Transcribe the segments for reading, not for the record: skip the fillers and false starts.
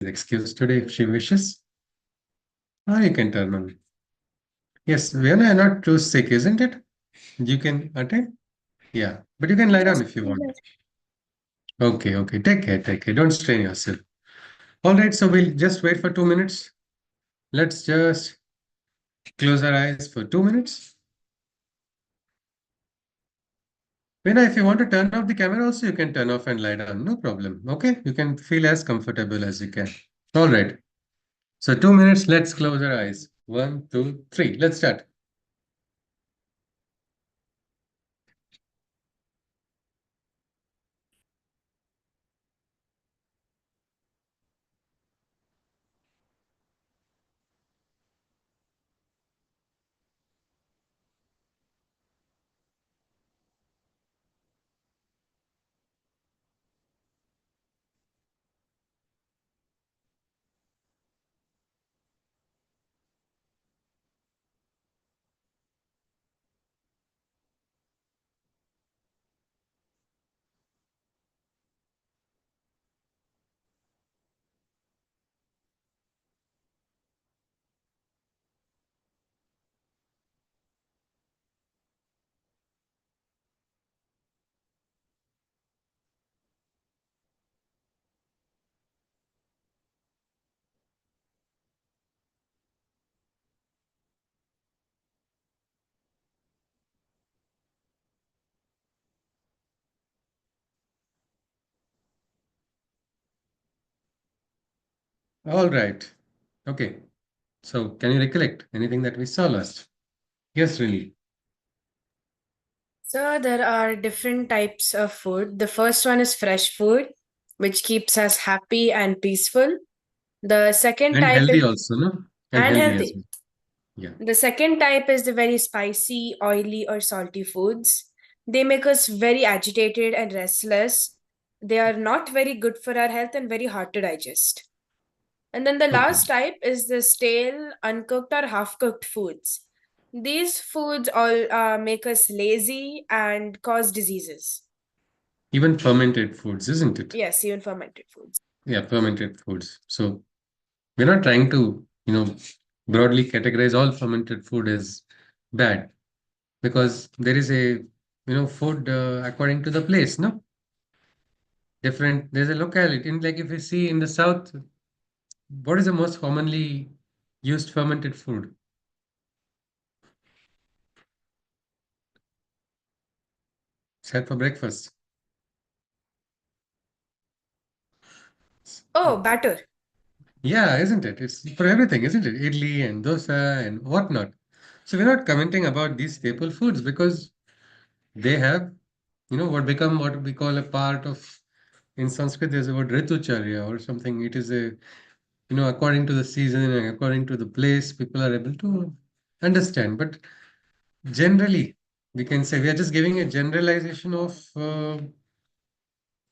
excused today if she wishes. Or you can turn on. Yes, we are not too sick, isn't it? You can attend? Yeah, but you can lie down Yes, if you want. yes. Okay, okay. Take care, take care. Don't strain yourself. All right, so we'll just wait for 2 minutes. Let's just close our eyes for 2 minutes. Veena, if you want to turn off the camera also, you can turn off and lie down. No problem. Okay? You can feel as comfortable as you can. All right. So 2 minutes, let's close our eyes. One, two, three. Let's start. All right. Okay. So can you recollect anything that we saw last? Yes, really. So there are different types of food. The first one is fresh food, which keeps us happy and peaceful. The second And type healthy is also, no? And and healthy as healthy. well. Yeah. The second type is the very spicy, oily, or salty foods. They make us very agitated and restless. They are not very good for our health and very hard to digest. And then the Okay. last type is the stale, uncooked, or half cooked foods. These foods all make us lazy and cause diseases. Even fermented foods, isn't it? Yes, even fermented foods. Yeah, fermented foods. So we're not trying to, broadly categorize all fermented food as bad because there is food according to the place, no? Different, there's a locality. In like if you see in the south, what is the most commonly used fermented food? Said for breakfast. Oh, batter. Yeah, isn't it? It's for everything, isn't it? Idli and dosa and whatnot. So we're not commenting about these staple foods because they have, what become what we call a part of, in Sanskrit, there's a word ritucharya or something. It is a, according to the season and according to the place, people are able to understand. But generally, we can say we are just giving a generalization of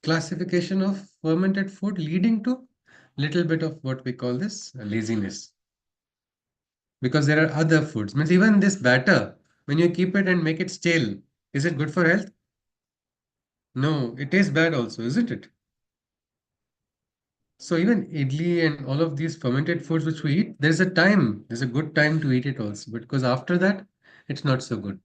classification of fermented food leading to little bit of what we call this laziness. Because there are other foods. Means even this batter, when you keep it and make it stale, is it good for health? No, it tastes bad also, isn't it? So even idli and all of these fermented foods which we eat, there's a good time to eat it also. But because after that, it's not so good.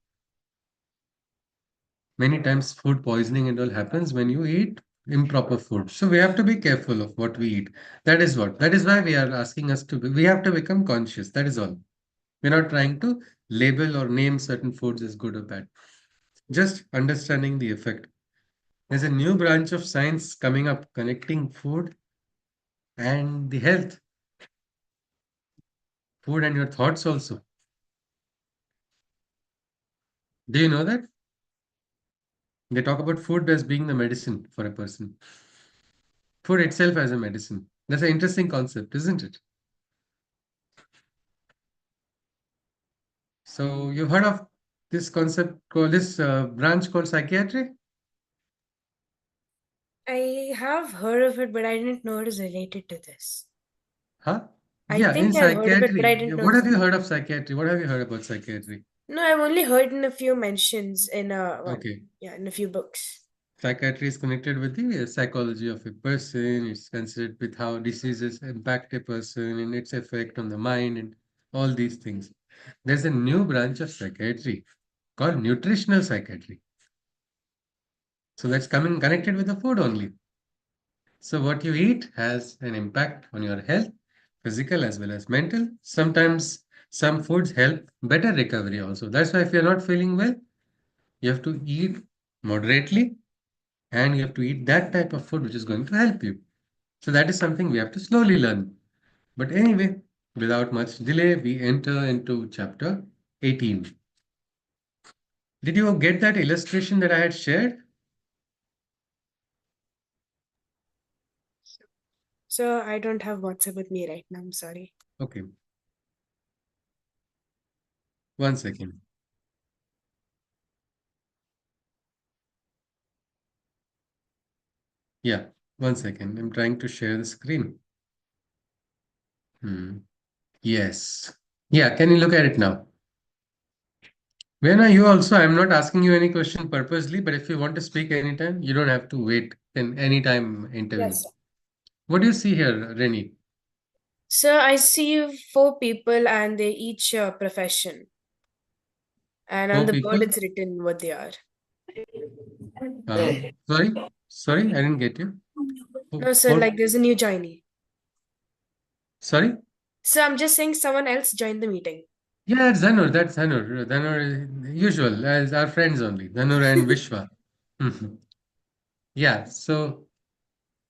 Many times food poisoning and all happens when you eat improper food. So we have to be careful of what we eat. That is what. That is why we are asking us to be, we have to become conscious. That is all. We're not trying to label or name certain foods as good or bad. Just understanding the effect. There's a new branch of science coming up connecting food and the health, food and your thoughts also. Do you know that? They talk about food as being the medicine for a person. Food itself as a medicine. That's an interesting concept, isn't it? So you've heard of this concept called this branch called psychiatry? I have heard of it, but I didn't know it is related to this. Huh? I Yeah, in think I've heard of it, but I psychiatry. didn't know What it's have you related. heard of psychiatry? What have you heard about psychiatry? No, I've only heard in a few mentions in Okay. in a few books. Psychiatry is connected with the psychology of a person. It's considered with how diseases impact a person and its effect on the mind and all these things. There's a new branch of psychiatry called nutritional psychiatry. So that's coming connected with the food only. So what you eat has an impact on your health, physical as well as mental. Sometimes some foods help better recovery also. That's why if you're not feeling well, you have to eat moderately and you have to eat that type of food which is going to help you. So that is something we have to slowly learn. But anyway, without much delay, we enter into chapter 18. Did you get that illustration that I had shared? So I don't have WhatsApp with me right now. I'm sorry. Okay, one second. Yeah, one second. I'm trying to share the screen. Hmm. Yes. Yeah, can you look at it now? When are you also? I'm not asking you any question purposely, but if you want to speak anytime, you don't have to wait in any time intervene. Yes. What do you see here, Rennie? So I see four people and they each profession. And on Four the board people? it's written what they are. Sorry, sorry, I didn't get you. No, sir, Four, like there's a new joinee. sorry? So I'm just saying someone else joined the meeting. Yeah, it's Dhanur. That's Dhanur. Dhanur is usual, as our friends only. Dhanur and Vishwa. Mhm. Yeah, so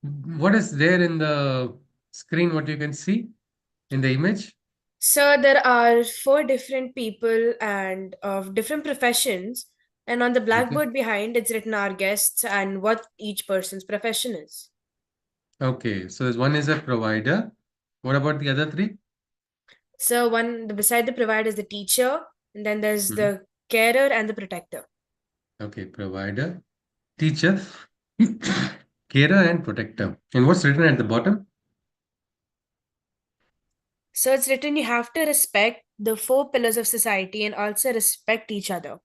what is there in the screen, what you can see in the image? So there are four different people and of different professions. And on the Okay. blackboard behind, it's written our guests and what each person's profession is. Okay, so one is a provider. What about the other three? So beside the provider is the teacher, and then there's Mhm. the carer and the protector. Okay, provider, teacher, carer, and protector. And what's written at the bottom? So it's written you have to respect the four pillars of society and also respect each other.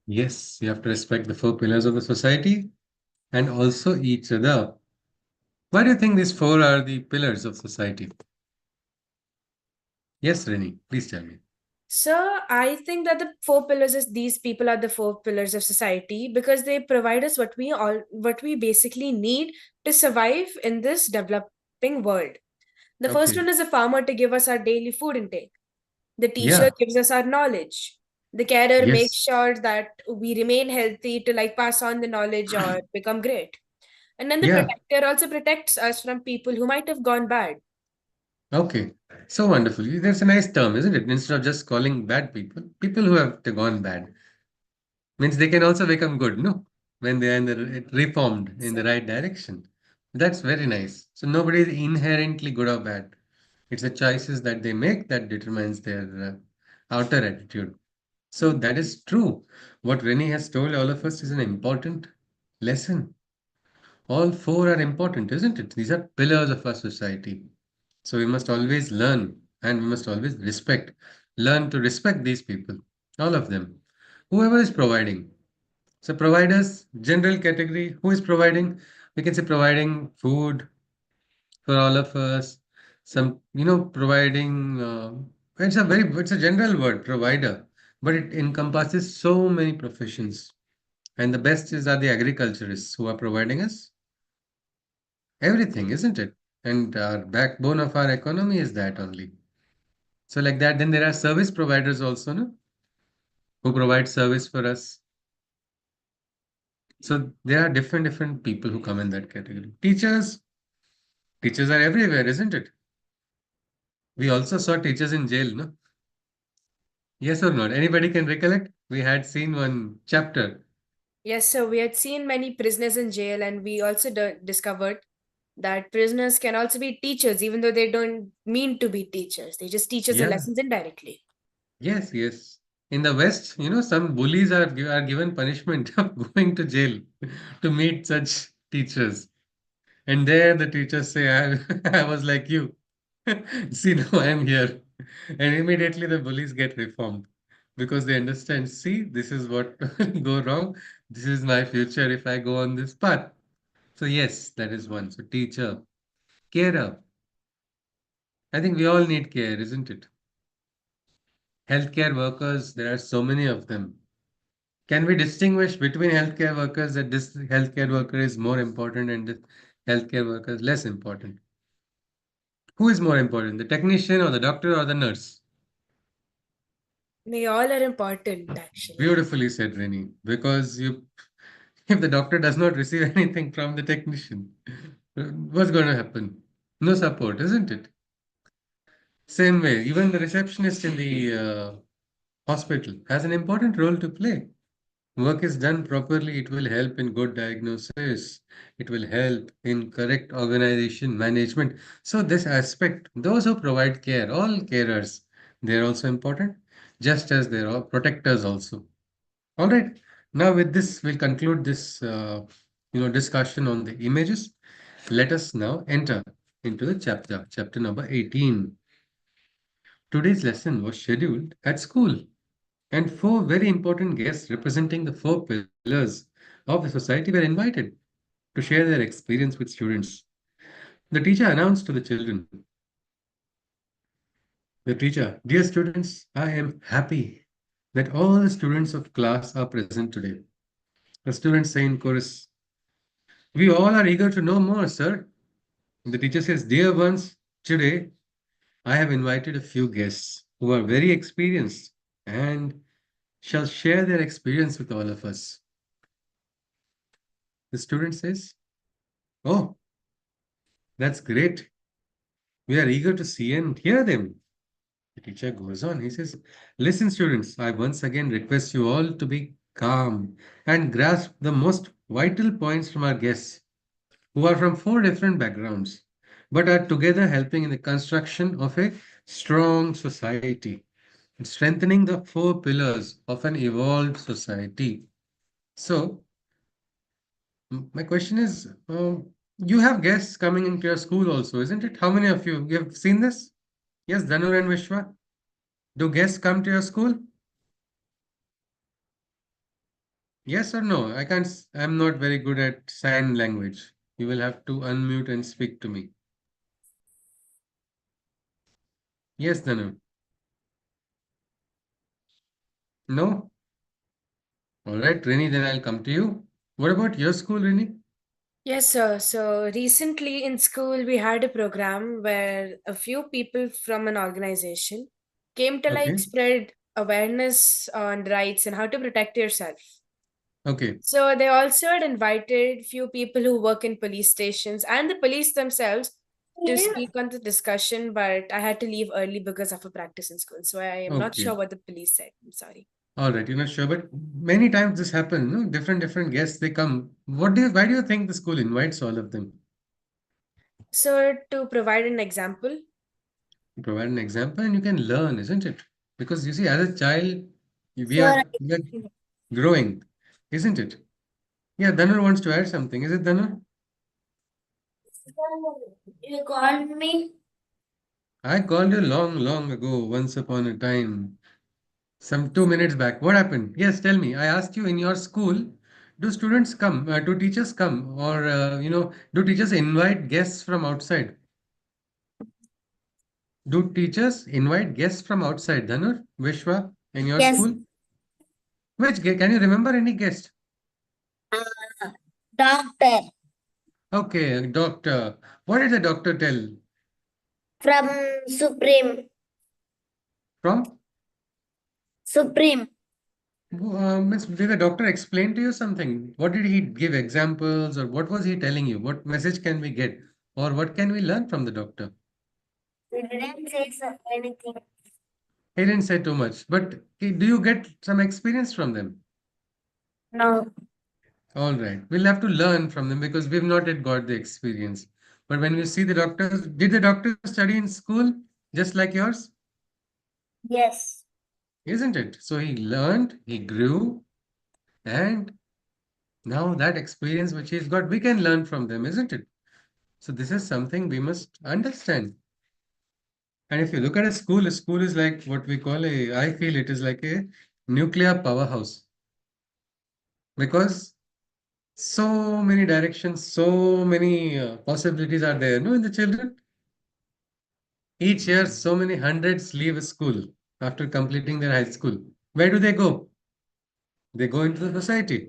Yes, you have to respect the four pillars of the society and also each other. Why do you think these four are the pillars of society? Yes, Rennie, please tell me. So I think that the four pillars is these people are the four pillars of society because they provide us what we basically need to survive in this developing world. The first Okay. one is a farmer to give us our daily food intake. The teacher Yeah. gives us our knowledge. The carer makes Yes. sure that we remain healthy to like pass on the knowledge or become great. And then the Yeah. protector also protects us from people who might have gone bad. Okay. So wonderful. That's a nice term, isn't it? Instead of just calling bad people, people who have gone bad means they can also become good, no? When they are in the reformed in the So, right direction. That's very nice. So nobody is inherently good or bad. It's the choices that they make that determines their outer attitude. So that is true. What Rennie has told all of us is an important lesson. All four are important, isn't it? These are pillars of our society. So we must always learn and we must always respect. Learn to respect these people, all of them. Whoever is providing. So providers, general category, who is providing? We can say providing food for all of us. Some, providing. It's a general word, provider, but it encompasses so many professions. And the best is are the agriculturists who are providing us everything, isn't it? And our backbone of our economy is that only. So like that, then there are service providers also, no? Who provide service for us. So there are different people who come in that category. Teachers are everywhere, isn't it? We also saw teachers in jail, no? Yes or not? Anybody can recollect? We had seen one chapter. yes, so we had seen many prisoners in jail, and we also discovered that prisoners can also be teachers, even though they don't mean to be teachers. They just teach us the Yeah, lessons indirectly. yes, yes. In the West, some bullies are given punishment of going to jail to meet such teachers. And there the teachers say, I was like you. See, now I am here. And immediately the bullies get reformed. because they understand, see, this is what will go wrong. This is my future if I go on this path. So, yes, that is one. So, teacher, carer. I think we all need care, isn't it? Healthcare workers, there are so many of them. Can we distinguish between healthcare workers that this healthcare worker is more important and this healthcare worker is less important? Who is more important, the technician or the doctor or the nurse? They all are important, actually. Beautifully said, Rini. Because you, if the doctor does not receive anything from the technician, what's going to happen? No support, isn't it? Same way, even the receptionist in the hospital has an important role to play. Work is done properly, it will help in good diagnosis, it will help in correct organization management. So, this aspect, those who provide care, all carers, they're also important, just as they're all protectors also. All right. Now, with this, we'll conclude this, discussion on the images. Let us now enter into the chapter number 18. Today's lesson was scheduled at school, and four very important guests representing the four pillars of the society were invited to share their experience with students. The teacher announced to the children, the teacher, dear students, I am happy that all the students of class are present today. The students say in chorus, we all are eager to know more, sir. The teacher says, dear ones, today I have invited a few guests who are very experienced and shall share their experience with all of us. The student says, oh, that's great. We are eager to see and hear them. The teacher goes on. He says, listen, students, I once again request you all to be calm and grasp the most vital points from our guests, who are from four different backgrounds, but are together helping in the construction of a strong society, strengthening the four pillars of an evolved society. So, my question is, you have guests coming into your school also, isn't it? How many of you have seen this? Yes, Dhanur and Vishwa. Do guests come to your school? Yes or no? I'm not very good at sign language. You will have to unmute and speak to me. Yes, Dhanur. No? All right, Rini, then I'll come to you. What about your school, Rini? Yes, sir. So recently in school, we had a program where a few people from an organization came to like Okay, spread awareness on rights and how to protect yourself. okay, So they also had invited few people who work in police stations and the police themselves to speak on the discussion, but I had to leave early because of a practice in school. So I am not sure okay. what the police said. I'm sorry. All right, you're not sure, but many times this happens, no? Different guests, they come. Why do you think the school invites all of them? So to provide an example, You provide an example and you can learn, isn't it? Because you see, as a child, sir, we are growing, isn't it? Yeah, Dhanur wants to add something. Is it Dhanur? you called me. I called you long ago, once upon a time, some 2 minutes back. What happened? Yes, tell me. I asked you in your school, do students come? Do teachers come? Or, do teachers invite guests from outside? Do teachers invite guests from outside, Dhanur, Vishwa, in your Yes. school? Can you remember any guest? Doctor Okay, doctor. What did the doctor tell? from Supreme. From? Supreme. Miss, did the doctor explain to you something? What did he give examples or what was he telling you? What message can we get? Or what can we learn from the doctor? We didn't say anything. He didn't say too much, but do you get some experience from them? No. All right, we'll have to learn from them because we've not yet got the experience. But when we see the doctors, did the doctor study in school just like yours? Yes. Isn't it? So he learned, he grew, and now that experience which he's got, we can learn from them, isn't it? So this is something we must understand. And if you look at a school is like what we call I feel it is like a nuclear powerhouse because so many directions, so many possibilities are there, no, in the children. Each year, so many hundreds leave school after completing their high school. Where do they go? They go into the society.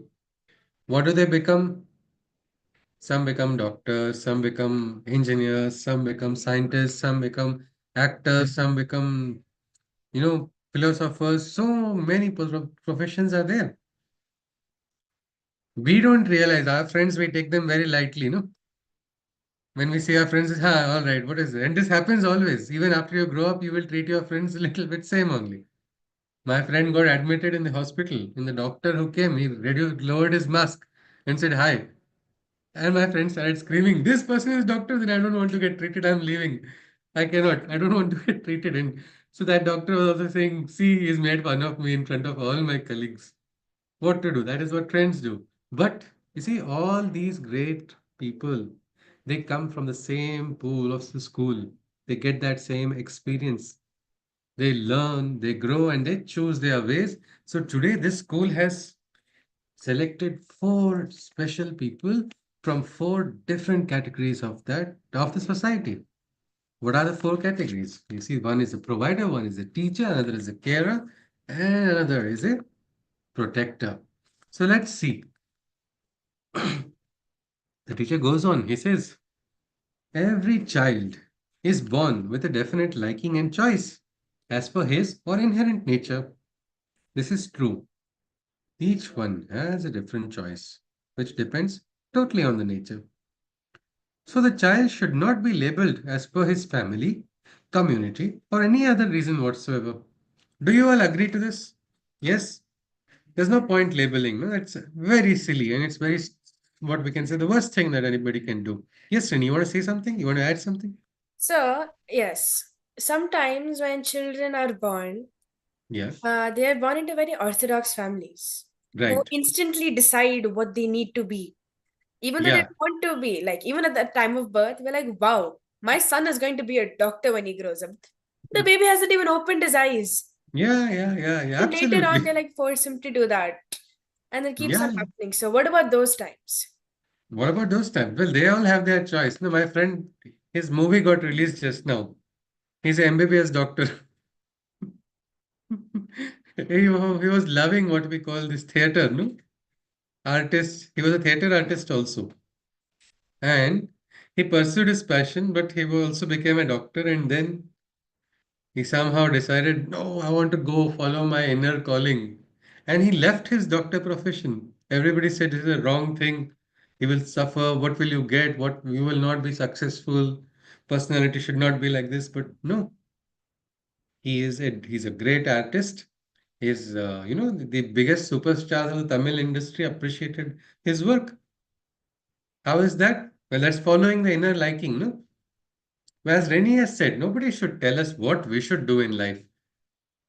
What do they become? Some become doctors, some become engineers, some become scientists, some become actors, some become, philosophers. So many professions are there. We don't realize our friends, we take them very lightly, no? When we see our friends, all right, what is it? And this happens always. Even after you grow up, you will treat your friends a little bit same only. My friend got admitted in the hospital, and the doctor who came, he lowered his mask and said hi. And my friend started screaming, "This person is doctor, then I don't want to get treated. I'm leaving. I cannot. I don't want to get treated." And so that doctor was also saying, "See, he's made fun of me in front of all my colleagues. What to do? That is what friends do." But you see, all these great people, they come from the same pool of the school. They get that same experience. They learn, they grow, and they choose their ways. So today, this school has selected four special people from four different categories of the society. What are the four categories? You see, one is a provider, one is a teacher, another is a carer, and another is a protector. So let's see. The teacher goes on. He says, every child is born with a definite liking and choice as per his or inherent nature. This is true. Each one has a different choice, which depends totally on the nature. So the child should not be labeled as per his family, community, or any other reason whatsoever. Do you all agree to this? Yes? There's no point labeling. No, it's very silly and it's what we can say, the worst thing that anybody can do. Yes, Rini, you want to say something? You want to add something? So, yes, sometimes when children are born, Yeah, they are born into very orthodox families who right. instantly decide what they need to be, even though they Yeah, don't want to be. Like, even at the time of birth, we're like, wow, my son is going to be a doctor when he grows up. The baby hasn't even opened his eyes. yeah, And later on, absolutely. they like force him to do that. And it keeps on Yeah. happening. So, what about those times? What about those times? Well, they all have their choice. No, my friend, his movie got released just now. He's an MBBS doctor. He was loving what we call this theater, no? Artist. He was a theater artist also. And he pursued his passion, but he also became a doctor. And then he somehow decided, no, I want to go follow my inner calling. And he left his doctor profession. Everybody said this is a wrong thing. He will suffer. What will you get? What you will not be successful. Personality should not be like this. But no, he's a great artist. He's the biggest superstars of the Tamil industry appreciated his work. How is that? Well, that's following the inner liking, no? As Rennie has said, nobody should tell us what we should do in life.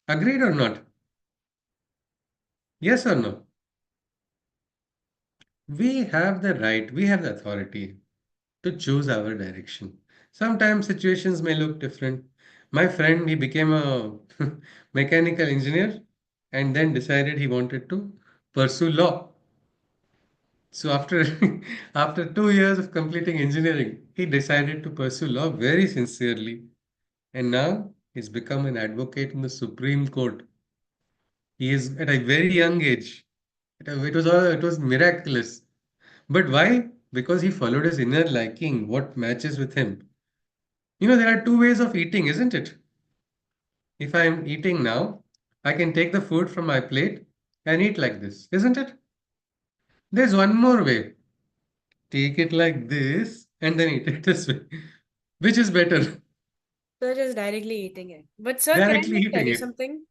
Agreed or not? Yes or no? We have the right, we have the authority to choose our direction. Sometimes situations may look different. My friend, he became a mechanical engineer and then decided he wanted to pursue law. So after after 2 years of completing engineering, he decided to pursue law very sincerely. And now he's become an advocate in the Supreme Court. He is at a very young age. It was miraculous. But why? Because he followed his inner liking, what matches with him. There are two ways of eating, isn't it? If I'm eating now, I can take the food from my plate and eat like this, isn't it? There's one more way. Take it like this and then eat it this way. Which is better? So, just directly eating it. But, sir, can I Directly like tell eating you it. something?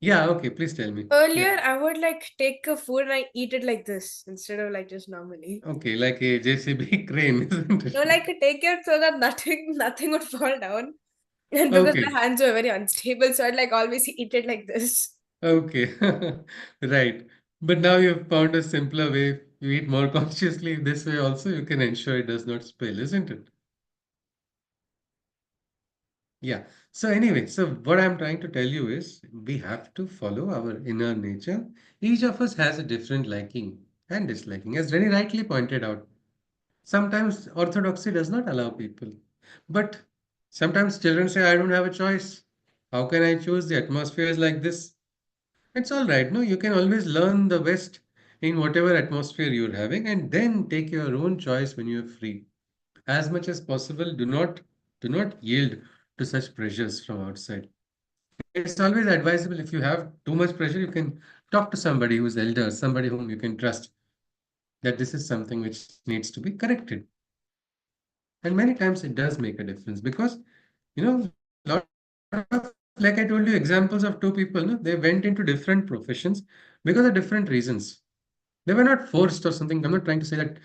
Yeah, okay, please tell me. Yeah. Earlier, I would like take a food and I eat it like this instead of like just normally. Okay, like a JCB crane, isn't No, it? like take it so that nothing would fall down. And because Okay, my hands were very unstable, so I'd like always eat it like this. okay. Right. But now you've found a simpler way. You eat more consciously. This way also you can ensure it does not spill, isn't it? Yeah. So anyway, so what I'm trying to tell you is we have to follow our inner nature. Each of us has a different liking and disliking, as very rightly pointed out. Sometimes orthodoxy does not allow people. But sometimes children say, I don't have a choice. How can I choose? The atmosphere is like this. It's all right. No, you can always learn the best in whatever atmosphere you're having and then take your own choice when you're free. As much as possible, do not yield to such pressures from outside. It's always advisable if you have too much pressure, you can talk to somebody who's elder, somebody whom you can trust that this is something which needs to be corrected. And many times it does make a difference because, lot of, like I told you, examples of two people, no, they went into different professions because of different reasons. They were not forced or something. I'm not trying to say that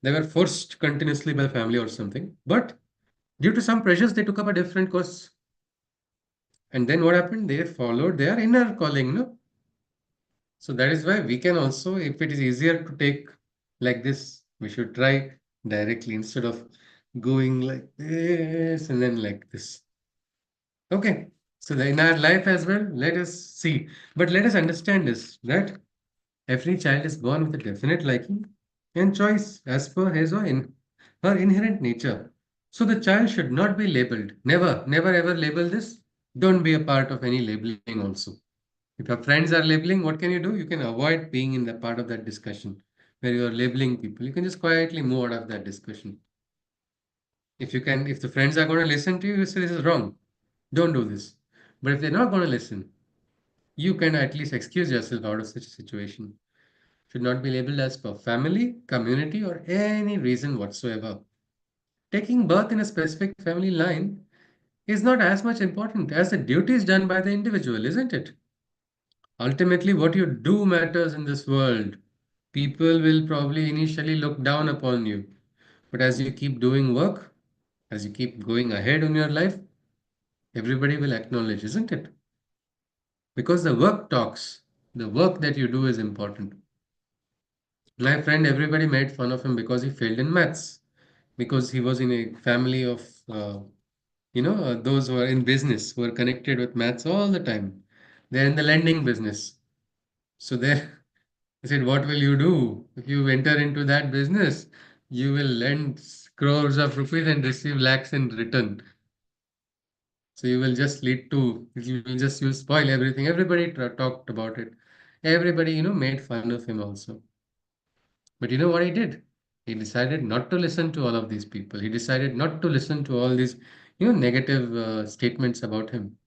they were forced continuously by the family or something, but due to some pressures, they took up a different course. And then what happened? They followed their inner calling, no? So that is why we can also, if it is easier to take like this, we should try directly instead of going like this and then like this. Okay. So in our life as well, let us see. But let us understand this, that every child is born with a definite liking and choice as per his or in her inherent nature. So the child should not be labeled. Never, never ever label this. Don't be a part of any labeling also. If your friends are labeling, what can you do? You can avoid being in the part of that discussion where you are labeling people. You can just quietly move out of that discussion. If you can, if the friends are going to listen to you, you say this is wrong. Don't do this. But if they're not going to listen, you can at least excuse yourself out of such a situation. Should not be labeled as per family, community, or any reason whatsoever. Taking birth in a specific family line is not as much important as the duties done by the individual, isn't it? Ultimately, what you do matters in this world. People will probably initially look down upon you, but as you keep doing work, as you keep going ahead in your life, everybody will acknowledge, isn't it? Because the work talks. The work that you do is important. My friend, everybody made fun of him because he failed in maths, because he was in a family of, those who are in business, who are connected with maths all the time. They're in the lending business. So there, I said, what will you do if you enter into that business? You will lend crores of rupees and receive lakhs in return. So you will just lead to, you'll spoil everything. Everybody talked about it. Everybody, made fun of him also. But you know what he did? He decided not to listen to all of these people. He decided not to listen to all these, negative statements about him.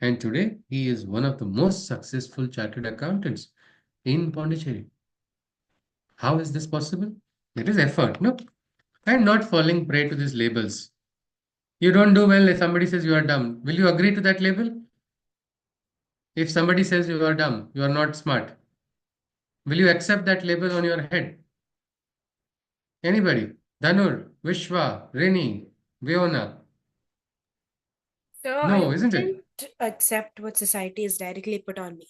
And today he is one of the most successful chartered accountants in Pondicherry. How is this possible? It is effort, no? And not falling prey to these labels. You don't do well if somebody says you are dumb. Will you agree to that label? If somebody says you are dumb, you are not smart, will you accept that label on your head? Anybody? Dhanur, Vishwa, Rini, Viona. So I No, isn't it? wouldn't accept what society has directly put on me.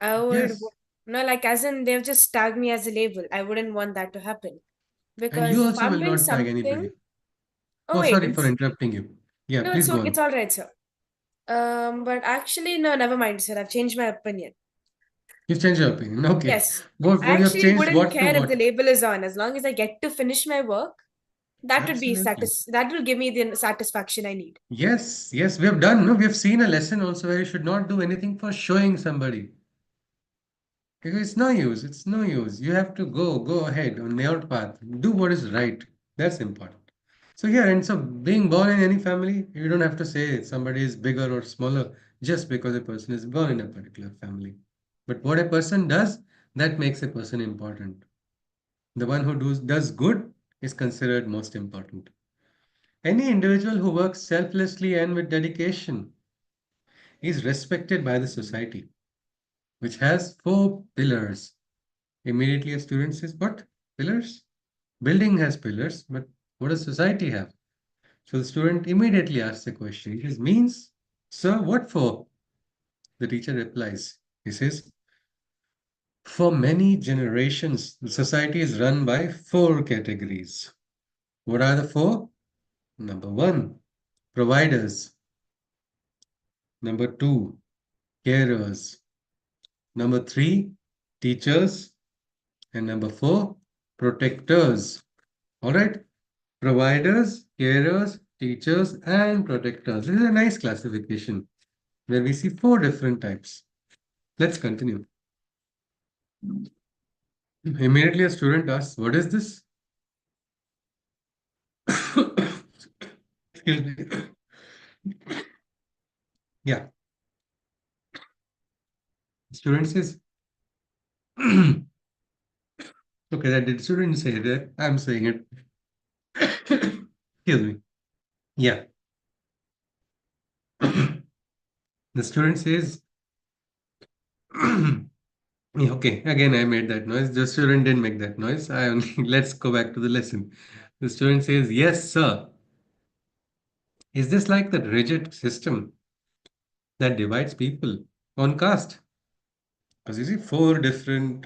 I would, Yes. no, like as in they've just tagged me as a label. I wouldn't want that to happen And because you if also I'm will doing not tag something, anybody. oh Oh, wait, sorry for interrupting you. Yeah, no, please go it's on. all right, sir. But actually, no, never mind, sir. I've changed my opinion. You've changed your opinion. Okay. Yes, I What you have actually changed wouldn't what to care if the what? label is on, as long as I get to finish my work. That would be Absolutely. that will give me the satisfaction I need. Yes, yes, we have done. No, we have seen a lesson also where you should not do anything for showing somebody. Because it's no use. It's no use. You have to go ahead on your path. Do what is right. That's important. So yeah, and so being born in any family, you don't have to say somebody is bigger or smaller just because a person is born in a particular family. But what a person does, that makes a person important. The one who does good is considered most important. Any individual who works selflessly and with dedication is respected by the society, which has four pillars. Immediately a student says, what? Pillars? Building has pillars, but what does society have? So the student immediately asks the question. It means, sir, what for? The teacher replies. He says, for many generations, the society is run by four categories. What are the four? Number one, providers. Number two, carers. Number three, teachers. And number four, protectors. All right. Providers, carers, teachers, and protectors. This is a nice classification where we see four different types. Let's continue. Immediately, a student asks, what is this? Excuse me. Yeah. Student says, okay, that did student say that. I'm saying it. Excuse me. Yeah. The student says, yeah, okay, again, I made that noise. The student didn't make that noise. I only, let's go back to the lesson. The student says, yes, sir. Is this like the rigid system that divides people on caste? Because you see, four different,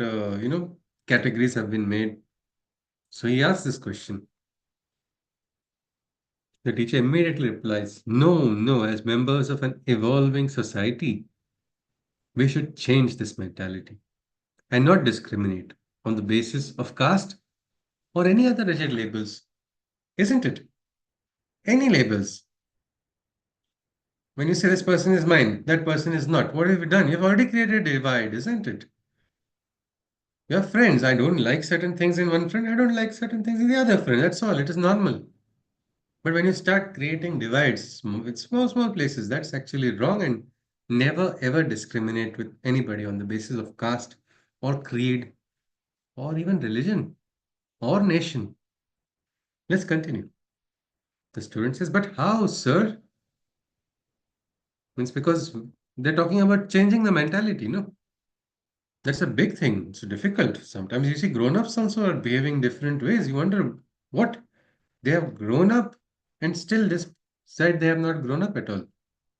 categories have been made. So he asks this question. The teacher immediately replies, no, no, as members of an evolving society, we should change this mentality and not discriminate on the basis of caste or any other rigid labels, isn't it? Any labels. When you say this person is mine, that person is not, what have you done? You've already created a divide, isn't it? You're friends. I don't like certain things in one friend, I don't like certain things in the other friend. That's all. It is normal. But when you start creating divides with small, small places, that's actually wrong and never ever discriminate with anybody on the basis of caste or creed or even religion or nation. Let's continue. The student says, but how, sir? Means because they're talking about changing the mentality, no? That's a big thing. It's difficult. Sometimes you see grown-ups also are behaving different ways. You wonder what they have grown up and still this said they have not grown up at all.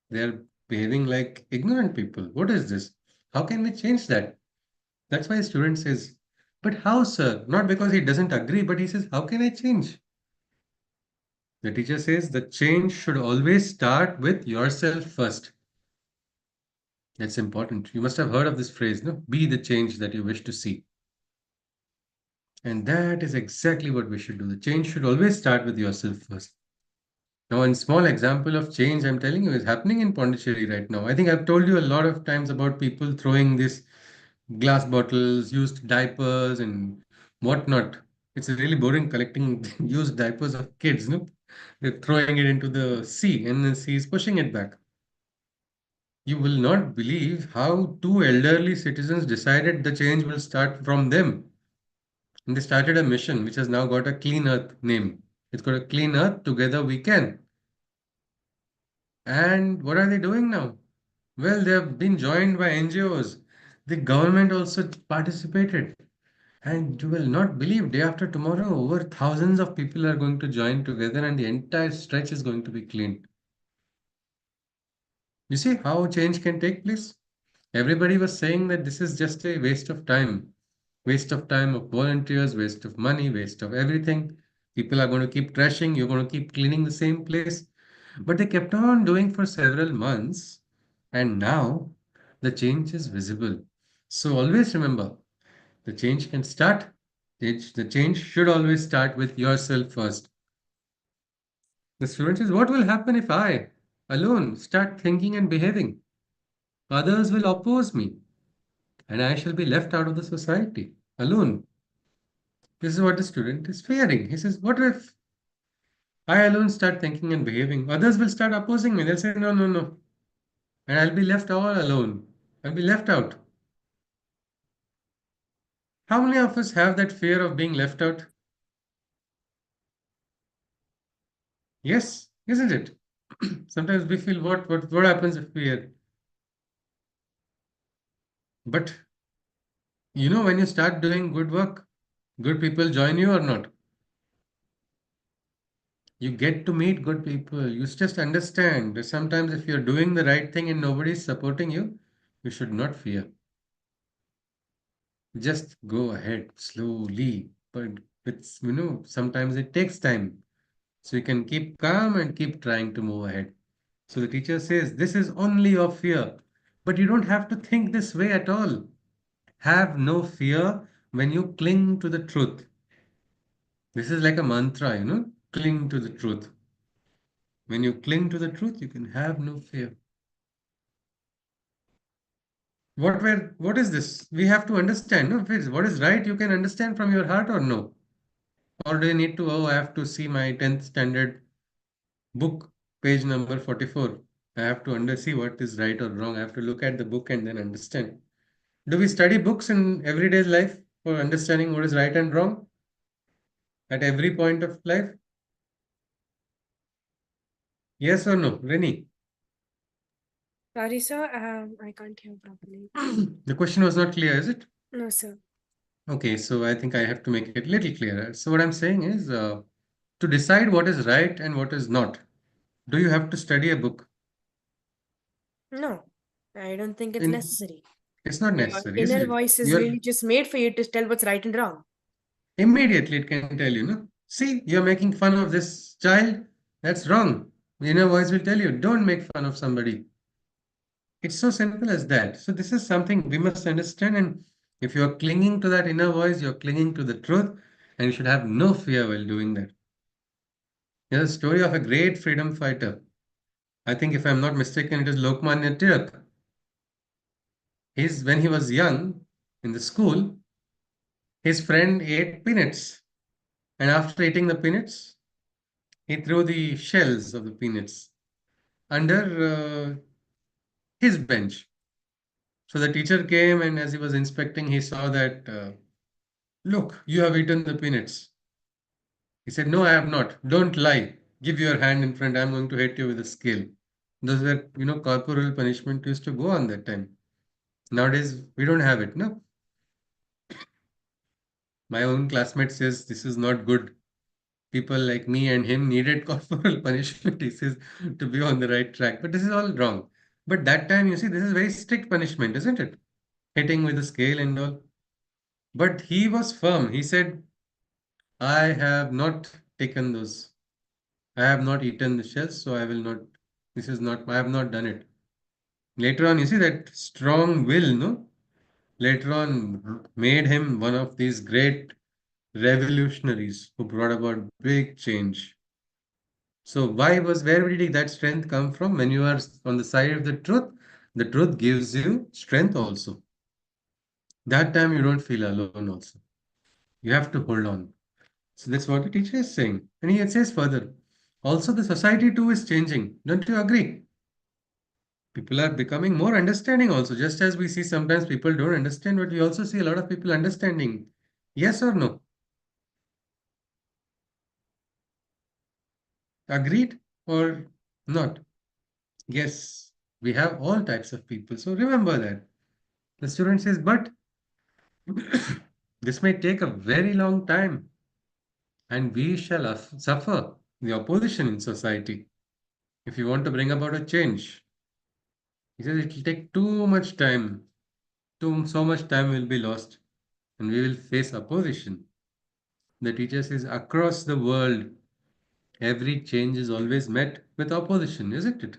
They are behaving like ignorant people. What is this? How can we change that? That's why a student says, but how, sir? Not because he doesn't agree, but he says, how can I change? The teacher says the change should always start with yourself first. That's important. You must have heard of this phrase, no? Be the change that you wish to see. And that is exactly what we should do. The change should always start with yourself first. Now, one small example of change I'm telling you is happening in Pondicherry right now. I think I've told you a lot of times about people throwing these glass bottles, used diapers, and whatnot. It's really boring collecting used diapers of kids, no? They're throwing it into the sea, and the sea is pushing it back. You will not believe how two elderly citizens decided the change will start from them. And they started a mission which has now got a Clean Earth name. It's got a Clean Earth, Together We Can. And what are they doing now? Well, they have been joined by NGOs. The government also participated. And you will not believe, day after tomorrow, over thousands of people are going to join together and the entire stretch is going to be cleaned. You see how change can take place? Everybody was saying that this is just a waste of time of volunteers, waste of money, waste of everything. People are going to keep trashing, you're going to keep cleaning the same place. But they kept on doing for several months, and now the change is visible. So always remember the change can start, the change should always start with yourself first. The student says, what will happen if I alone start thinking and behaving? Others will oppose me, and I shall be left out of the society alone. This is what the student is fearing. He says, what if I alone start thinking and behaving? Others will start opposing me. They'll say, no, no, no. And I'll be left all alone. I'll be left out. How many of us have that fear of being left out? Yes, isn't it? Sometimes we feel what happens if we are. But when you start doing good work, good people join you or not. You get to meet good people. You just understand that sometimes if you're doing the right thing and nobody is supporting you, you should not fear. Just go ahead slowly. But sometimes it takes time. So you can keep calm and keep trying to move ahead. So the teacher says, this is only of fear. But you don't have to think this way at all. Have no fear when you cling to the truth. This is like a mantra, cling to the truth. When you cling to the truth, you can have no fear. What is this? We have to understand. No, what is right, you can understand from your heart or no? Or do you need to, oh, I have to see my 10th standard book, page number 44. I have to see what is right or wrong. I have to look at the book and then understand. Do we study books in everyday life for understanding what is right and wrong at every point of life? Yes or no? Rennie? Sorry, sir. I can't hear properly. The question was not clear, is it? No, sir. Okay, so I think I have to make it a little clearer. So what I'm saying is, to decide what is right and what is not, do you have to study a book? No, I don't think it's In necessary. It's not Your necessary, isn't inner it? voice is You're really just made for you to tell what's right and wrong. immediately it can tell you, no? See, you're making fun of this child. That's wrong. The inner voice will tell you, don't make fun of somebody. It's so simple as that. So this is something we must understand. And if you're clinging to that inner voice, you're clinging to the truth, and you should have no fear while doing that. There's a story of a great freedom fighter. I think, if I'm not mistaken, it is Lokmanya Tilak. When he was young in the school, his friend ate peanuts. And after eating the peanuts, he threw the shells of the peanuts under his bench. So the teacher came, and as he was inspecting, he saw that, look, you have eaten the peanuts. He said, no, I have not. Don't lie. Give your hand in front. I'm going to hit you with a scale. Those were, corporal punishment used to go on that time. Nowadays, we don't have it, no? My own classmate says this is not good. People like me and him needed corporal punishment, he says, to be on the right track. But this is all wrong. But that time, you see, this is very strict punishment, isn't it? Hitting with a scale and all. But he was firm. He said, I have not taken those. I have not eaten the shells, so I will not. This is not, I have not done it. Later on, you see that strong will, no? Later on, made him one of these great revolutionaries who brought about big change. So where did that strength come from? When you are on the side of the truth gives you strength also. That time you don't feel alone also. You have to hold on. So that's what the teacher is saying. And he says further, also the society too is changing. Don't you agree? People are becoming more understanding also. Just as we see sometimes people don't understand, but we also see a lot of people understanding. Yes or no? Agreed or not? Yes, we have all types of people. So remember that. The student says, but this may take a very long time, and we shall suffer the opposition in society if you want to bring about a change. He says it will take too much time, so much time will be lost, and we will face opposition. The teacher says across the world, every change is always met with opposition, isn't it?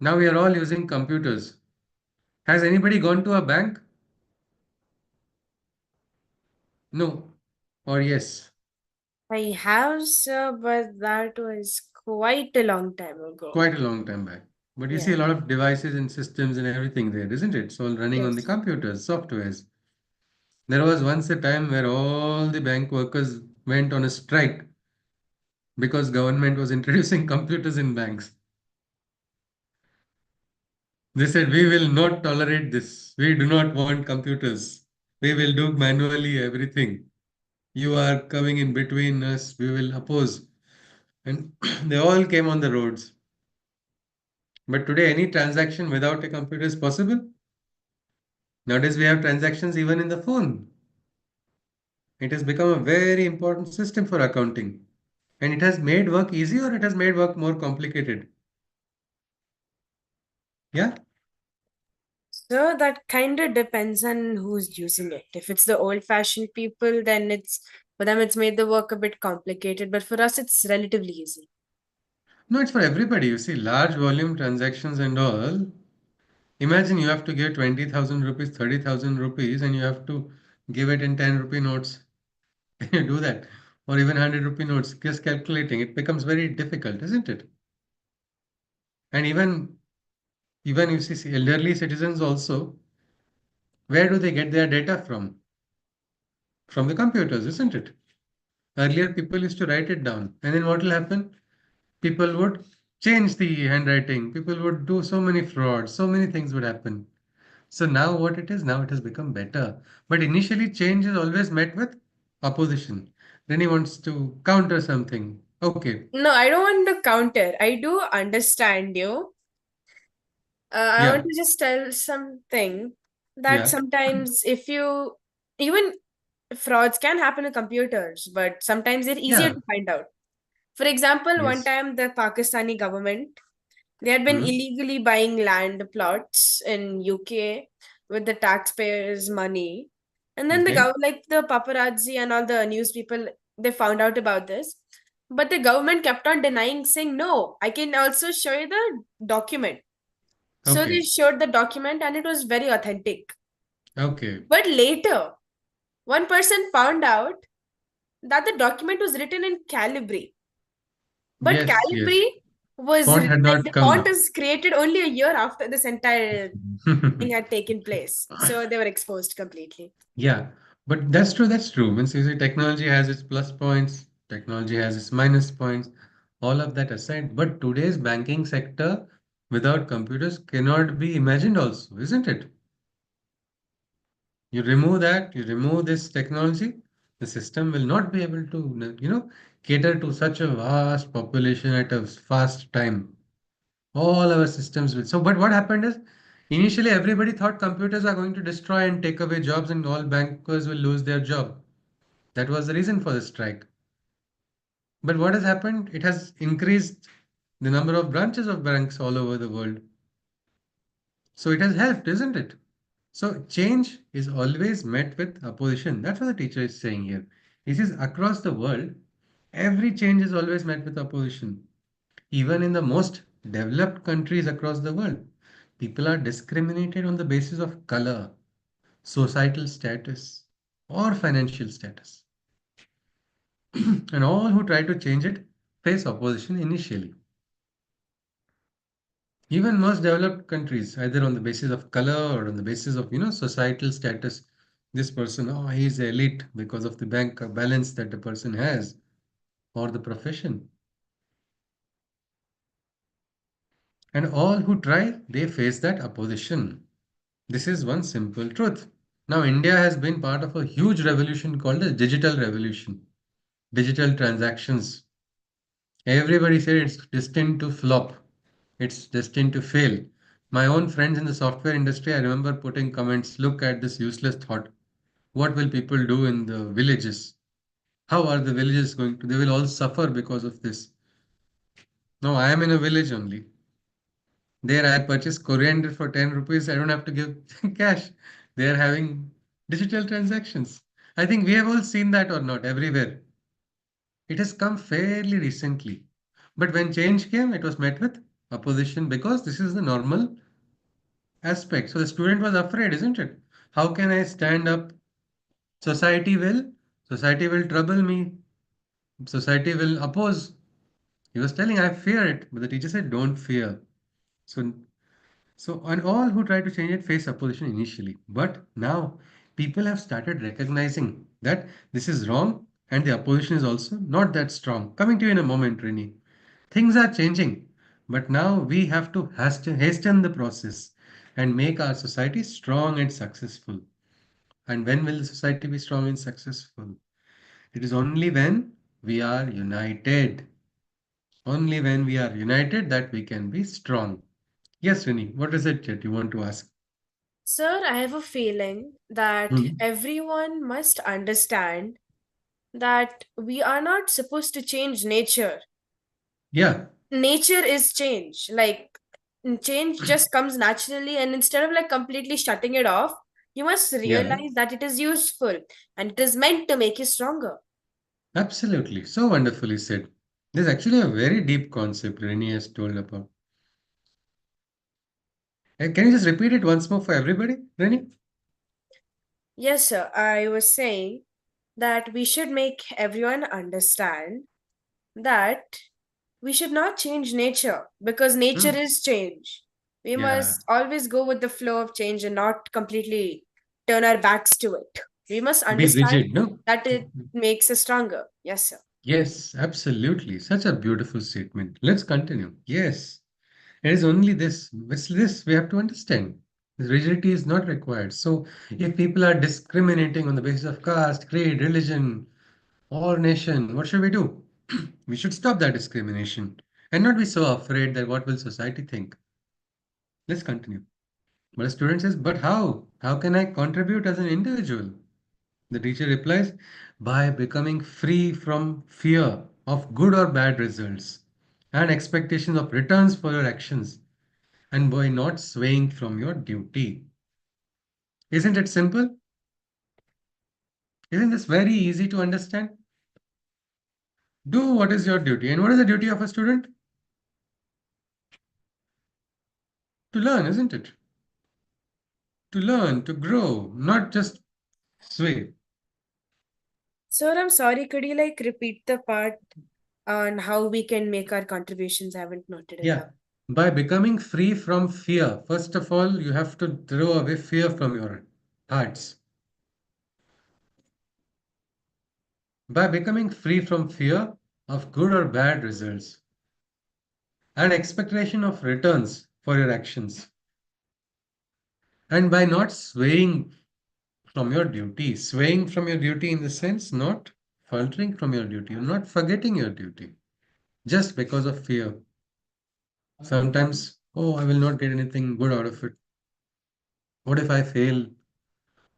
Now we are all using computers. Has anybody gone to a bank? No. Or yes? I have, sir, but that was quite a long time ago. Quite a long time back. But you see Yeah. a lot of devices and systems and everything there, isn't it? It's all running on the Yes. computers, softwares. There was once a time where all the bank workers went on a strike because government was introducing computers in banks. They said, we will not tolerate this. We do not want computers. We will do manually everything. You are coming in between us. We will oppose. And they all came on the roads. But today, any transaction without a computer is possible. Nowadays, we have transactions even in the phone. It has become a very important system for accounting. And it has made work easy or it has made work more complicated. Yeah? So that kind of depends on who's using it. If it's the old-fashioned people, then it's for them it's made the work a bit complicated, but for us it's relatively easy. No, it's for everybody. You see, large volume transactions and all. Imagine you have to give 20,000 rupees, 30,000 rupees, and you have to give it in 10 rupee notes. You do that, or even 100 rupee notes, just calculating, it becomes very difficult, isn't it? And even you see elderly citizens also, where do they get their data from? From the computers, isn't it? Earlier, people used to write it down, and then what will happen? People would change the handwriting. People would do so many frauds. So many things would happen. So now what it is? Now it has become better. But initially, change is always met with opposition. Then he wants to counter something. Okay. No, I don't want to counter. I do understand you. I want Yeah. to just tell something that Yeah. sometimes if you even frauds can happen in computers, but sometimes they're easier Yeah. to find out. For example, one Yes. time the Pakistani government, they had been Hmm. illegally buying land plots in UK with the taxpayers' money. And then Okay. like the paparazzi and all the news people, they found out about this. But the government kept on denying, saying, no, I can also show you the document. So they Okay. showed the document and it was very authentic. Okay. But later, one person found out that the document was written in Calibri. But Yes. Yes. Calibri was Font had like not the font come. is created only a year after this entire thing had taken place. So they were exposed completely. Yeah, but that's true. That's true. Means you see, technology has its plus points, technology has its minus points, all of that aside. But today's banking sector without computers cannot be imagined, also, isn't it? You remove that, you remove this technology, the system will not be able to, cater to such a vast population at a fast time. All our systems will. So, but what happened is initially everybody thought computers are going to destroy and take away jobs and all bankers will lose their job. That was the reason for the strike. But what has happened? It has increased the number of branches of banks all over the world. So it has helped, isn't it? So change is always met with opposition. That's what the teacher is saying here. He says across the world, every change is always met with opposition. Even in the most developed countries across the world, people are discriminated on the basis of color, societal status, or financial status. And all who try to change it face opposition initially. Even most developed countries, either on the basis of color or on the basis of, societal status, this person, oh, he's elite because of the bank balance that the person has or the profession. And all who try, they face that opposition. This is one simple truth. Now, India has been part of a huge revolution called the digital revolution. Digital transactions. Everybody said it's destined to flop. It's destined to fail. My own friends in the software industry, I remember putting comments, look at this useless thought. What will people do in the villages? How are the villages going to? They will all suffer because of this. No, I am in a village only. There I purchase coriander for 10 rupees. I don't have to give cash. They are having digital transactions. I think we have all seen that or not everywhere. It has come fairly recently. But when change came, it was met with opposition because this is the normal aspect. So the student was afraid, isn't it? How can I stand up? Society will, society will trouble me. Society will oppose. He was telling, I fear it, but the teacher said, don't fear. So, and all who try to change it face opposition initially. But now people have started recognizing that this is wrong and the opposition is also not that strong. Coming to you in a moment, Rini. Things are changing, but now we have to hasten the process and make our society strong and successful. And when will the society be strong and successful? It is only when we are united. Only when we are united that we can be strong. Yes, Rini, what is it that you want to ask? Sir, I have a feeling that Hmm. everyone must understand that we are not supposed to change nature. Yeah, Nature is change. Like, change just comes naturally, and instead of like completely shutting it off, you must yeah, realize that it is useful and it is meant to make you stronger. absolutely. So wonderfully said. This is actually a very deep concept Rennie has told about. Can you just repeat it once more for everybody, Rennie? Yes, sir. I was saying that we should make everyone understand that we should not change nature because nature Hmm. is change. We Yeah. must always go with the flow of change and not completely turn our backs to it. We must Be understand rigid, no? that it makes us stronger. Yes, sir. Yes, absolutely. Such a beautiful statement. Let's continue. Yes, it is only this. It's this we have to understand. Rigidity is not required. So, if people are discriminating on the basis of caste, creed, religion, or nation, what should we do? We should stop that discrimination and not be so afraid that what will society think. Let's continue. But a student says, but how? How can I contribute as an individual? The teacher replies, by becoming free from fear of good or bad results and expectations of returns for your actions, and by not swaying from your duty. Isn't it simple? Isn't this very easy to understand? Do what is your duty. And what is the duty of a student? To learn, isn't it? To learn, to grow, not just sway. Sir, I'm sorry. Could you like repeat the part on how we can make our contributions? I haven't noted it Yeah. down. By becoming free from fear, first of all, you have to throw away fear from your hearts. By becoming free from fear of good or bad results and expectation of returns for your actions, and by not swaying from your duty in the sense not faltering from your duty, or not forgetting your duty just because of fear. Sometimes, oh, I will not get anything good out of it. What if I fail?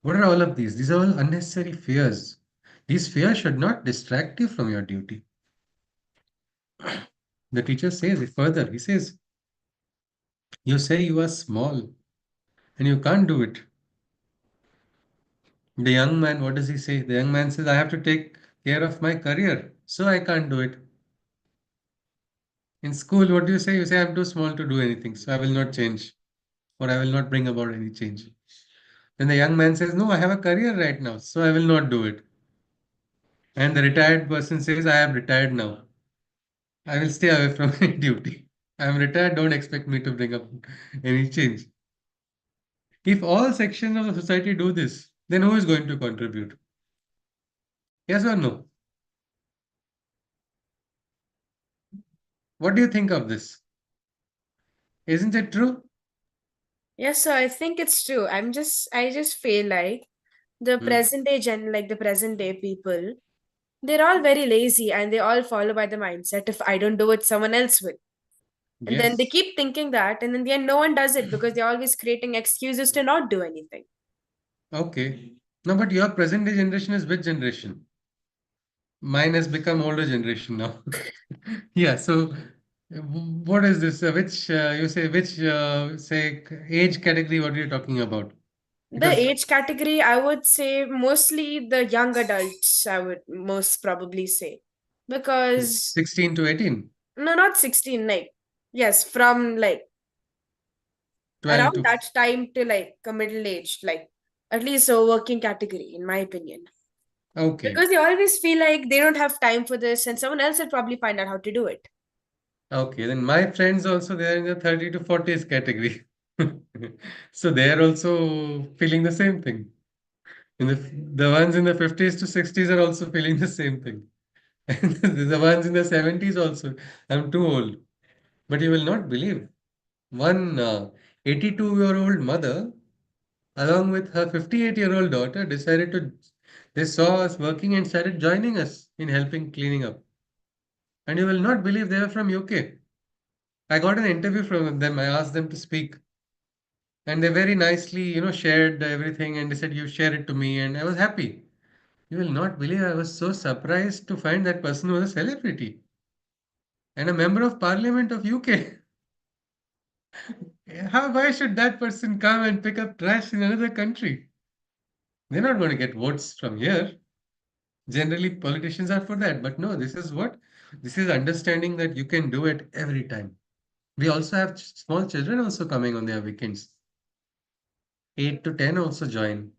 What are all of these? These are all unnecessary fears. These fears should not distract you from your duty. The teacher says it further. He says, you say you are small and you can't do it. The young man, what does he say? The young man says, I have to take care of my career, so I can't do it. In school, what do you say? You say, I'm too small to do anything, so I will not change, or I will not bring about any change. Then the young man says, no, I have a career right now, so I will not do it. And the retired person says, I am retired now. I will stay away from any duty. I am retired, don't expect me to bring up any change. If all sections of the society do this, then who is going to contribute? Yes or no? What do you think of this? Isn't it true? Yes, sir. I think it's true. I just feel like the Hmm. present day like the present day people, they're all very lazy and they all follow by the mindset if I don't do it, someone else will. And then they Yes. keep thinking that, and in the end, no one does it because they're always creating excuses to not do anything. Okay. No, but your present day generation is which generation? Mine has become older generation now. Yeah. So, what is this? Which you say? Which say age category? What are you talking about? The Because age category, I would say mostly the young adults, I would most probably say. Because, 16 to 18, no, not 16, like, yes, from like 12 around to. that time to like a middle aged, like at least a working category, in my opinion. Okay. Because they always feel like they don't have time for this and someone else will probably find out how to do it. Okay. Then my friends also they are in the 30 to 40s category. So they are also feeling the same thing. In the ones in the 50s to 60s are also feeling the same thing. And the ones in the 70s also. I'm too old. But you will not believe. One 82-year-old mother, along with her 58-year-old daughter, they saw us working and started joining us in helping cleaning up. And you will not believe they were from UK. I got an interview from them. I asked them to speak. And they very nicely, shared everything and they said, you share it to me. And I was happy. You will not believe I was so surprised to find that person was a celebrity and a member of parliament of UK. Why should that person come and pick up trash in another country? They're not going to get votes from here. Generally, politicians are for that. But no, this is what? This is understanding that you can do it every time. We also have small children also coming on their weekends. 8 to 10 also join.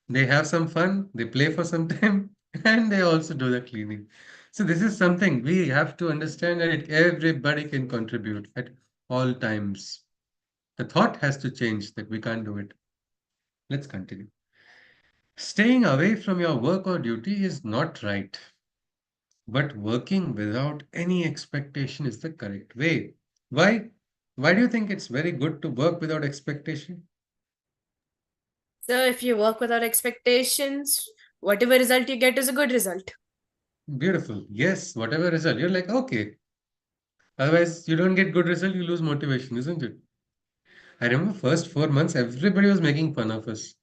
They have some fun, they play for some time, and they also do the cleaning. So this is something we have to understand that everybody can contribute at all times. The thought has to change that we can't do it. Let's continue. Staying away from your work or duty is not right, but working without any expectation is the correct way. Why? Why do you think it's very good to work without expectation? So if you work without expectations, whatever result you get is a good result. Beautiful. Yes, whatever result, you're like, okay. Otherwise, you don't get good result, you lose motivation, isn't it? I remember first 4 months, everybody was making fun of us.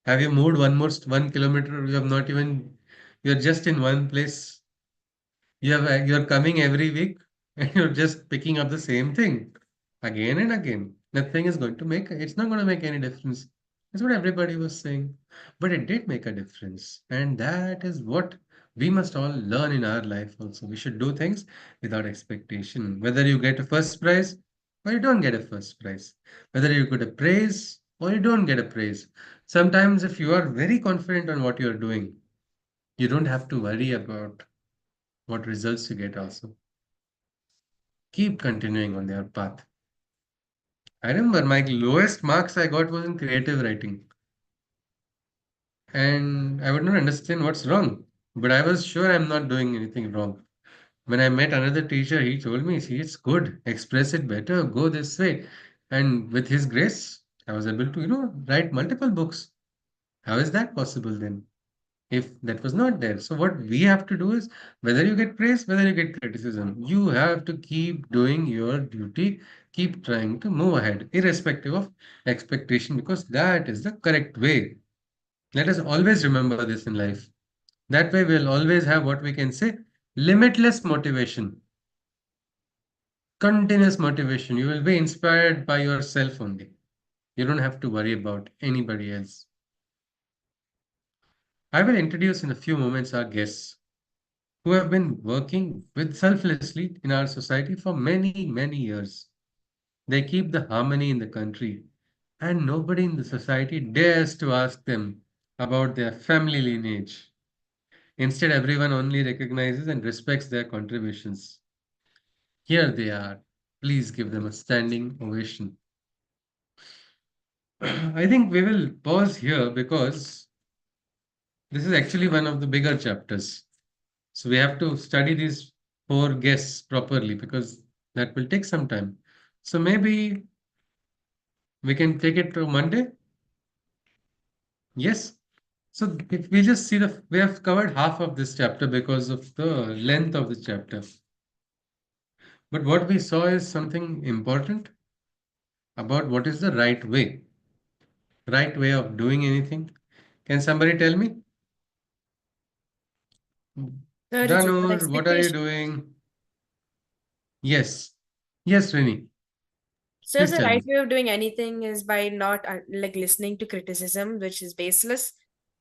Have you moved 1 kilometer? You have not even, you're just in one place. You're coming every week and you're just picking up the same thing again and again. Nothing is going to make, it's not going to make any difference. That's what everybody was saying. But it did make a difference. And that is what we must all learn in our life also. We should do things without expectation. Whether you get a first prize or you don't get a first prize. Whether you get a praise or you don't get a praise. Sometimes if you are very confident on what you're doing, you don't have to worry about what results you get also. Keep continuing on their path. I remember my lowest marks I got was in creative writing, and I would not understand what's wrong. But I was sure I'm not doing anything wrong. When I met another teacher, he told me, see, it's good, express it better, go this way. And with his grace, I was able to, write multiple books. How is that possible then? If that was not there. So what we have to do is whether you get praise, whether you get criticism, you have to keep doing your duty, keep trying to move ahead, irrespective of expectation, because that is the correct way. Let us always remember this in life. That way we'll always have what we can say limitless motivation, continuous motivation. You will be inspired by yourself only. You don't have to worry about anybody else. I will introduce in a few moments our guests who have been working with selflessly in our society for many, many years. They keep the harmony in the country, and nobody in the society dares to ask them about their family lineage. Instead, everyone only recognizes and respects their contributions. Here they are. Please give them a standing ovation. I think we will pause here because this is actually one of the bigger chapters. So we have to study these four guests properly because that will take some time. So maybe we can take it to Monday. Yes. So if we just see we have covered half of this chapter because of the length of the chapter. But what we saw is something important about what is the right way of doing anything. Can somebody tell me? So it's without Danur, what are you expectation. doing? Yes. Yes, Rini. So Please the tell right me. way of doing anything is by not like listening to criticism, which is baseless,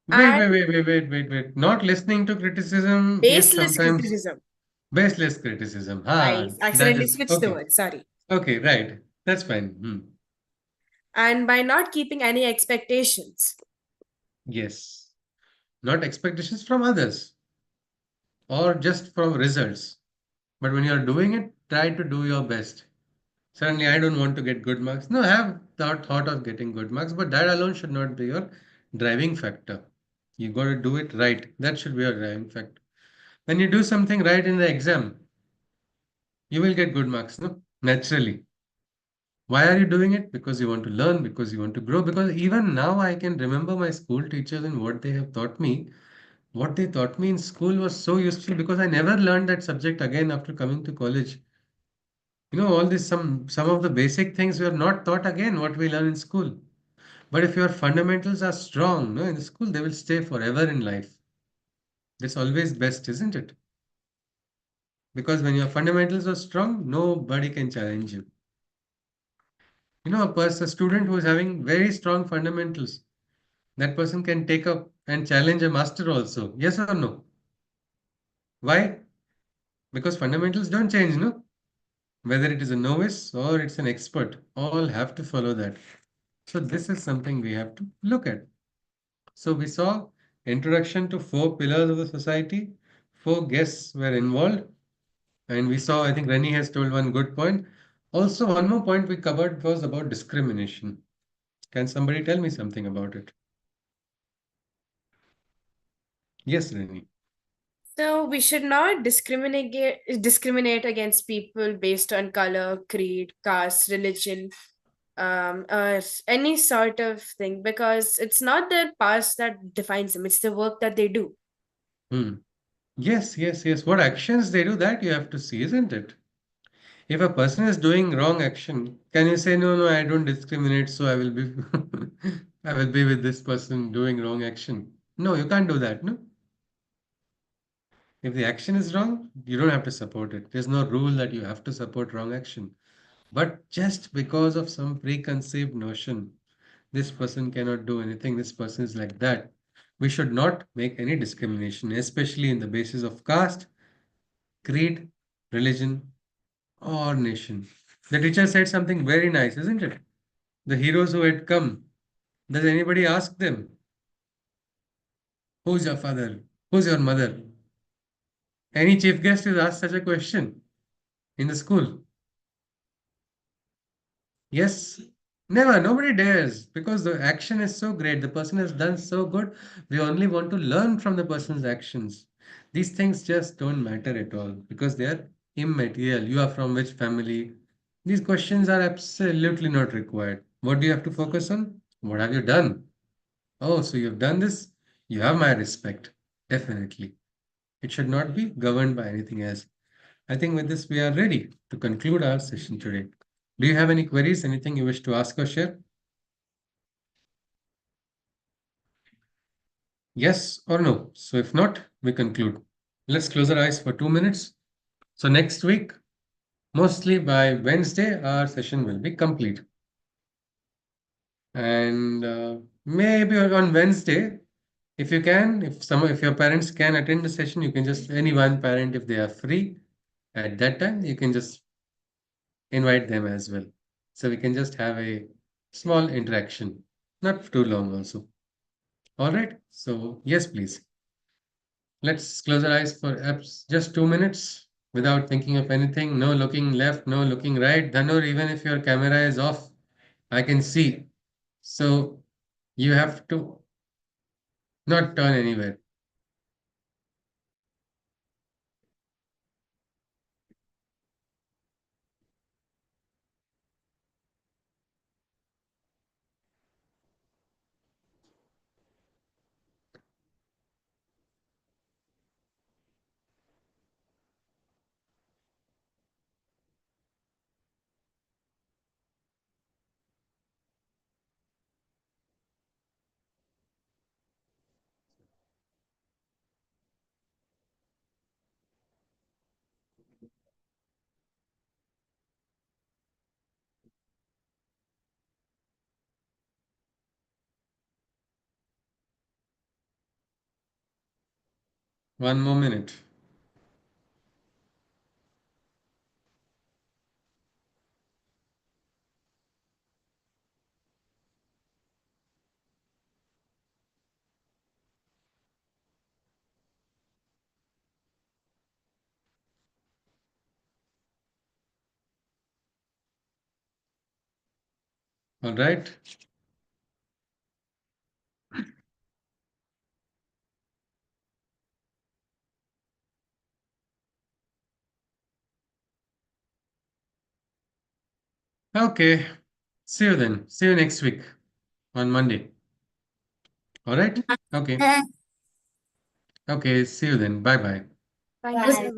Wait, and wait, wait, wait, wait, wait, wait. Not listening to criticism is baseless sometimes criticism. baseless criticism. I That accidentally is switched the okay. word, sorry. Okay, right. That's fine. Hmm. And by not keeping any expectations. Yes. Not expectations from others or just from results. But when you're doing it, try to do your best. Certainly, I don't want to get good marks. No, I have thought of getting good marks, but that alone should not be your driving factor. You got to do it right. That should be your driving factor. When you do something right in the exam, you will get good marks, no? Naturally. Why are you doing it? Because you want to learn, because you want to grow. Because even now, I can remember my school teachers and what they have taught me. What they taught me in school was so useful because I never learned that subject again after coming to college. All this some of the basic things we are not taught again what we learn in school. But if your fundamentals are strong, no, in the school, they will stay forever in life. That's always best, isn't it? Because when your fundamentals are strong, nobody can challenge you. A student who is having very strong fundamentals, that person can take up and challenge a master also. Yes or no? Why? because fundamentals don't change, no? Whether it is a novice or it's an expert, all have to follow that. So this is something we have to look at. So we saw introduction to four pillars of the society. Four guests were involved, and we saw, I think Rennie has told one good point. Also, one more point we covered was about discrimination. Can somebody tell me something about it? Yes, Rennie. So we should not discriminate against people based on color, creed, caste, religion, any sort of thing, because it's not their past that defines them, it's the work that they do. Hmm. Yes, yes, yes. What actions they do, that you have to see, isn't it? If a person is doing wrong action, can you say, no, no, I don't discriminate, so I will be I will be with this person doing wrong action? No, you can't do that, no? If the action is wrong, you don't have to support it. There's no rule that you have to support wrong action. But just because of some preconceived notion, this person cannot do anything, this person is like that, we should not make any discrimination, especially in the basis of caste, creed, religion, or nation. The teacher said something very nice, isn't it? The heroes who had come, does anybody ask them, who's your father? Who's your mother? Any chief guest is asked such a question in the school. Yes, never, nobody dares because the action is so great. The person has done so good. We only want to learn from the person's actions. These things just don't matter at all because they are immaterial. You are from which family? These questions are absolutely not required. What do you have to focus on? What have you done? Oh, so you've done this? You have my respect. Definitely. It should not be governed by anything else. I think with this, we are ready to conclude our session today. Do you have any queries? Anything you wish to ask or share? Yes or no? So if not, we conclude. Let's close our eyes for 2 minutes. So next week, mostly by Wednesday, our session will be complete. And maybe on Wednesday, if you can, if your parents can attend the session, you can just any one parent, if they are free at that time, you can just invite them as well. So we can just have a small interaction, not too long also. All right. So yes, please. Let's close our eyes for just 2 minutes without thinking of anything. No looking left, no looking right. Dhanur, even if your camera is off, I can see. So you have to not turn anywhere. 1 more minute. All right. Okay. See you then. See you next week on Monday. All right. Okay. Okay. See you then. Bye bye. Thank you. Bye.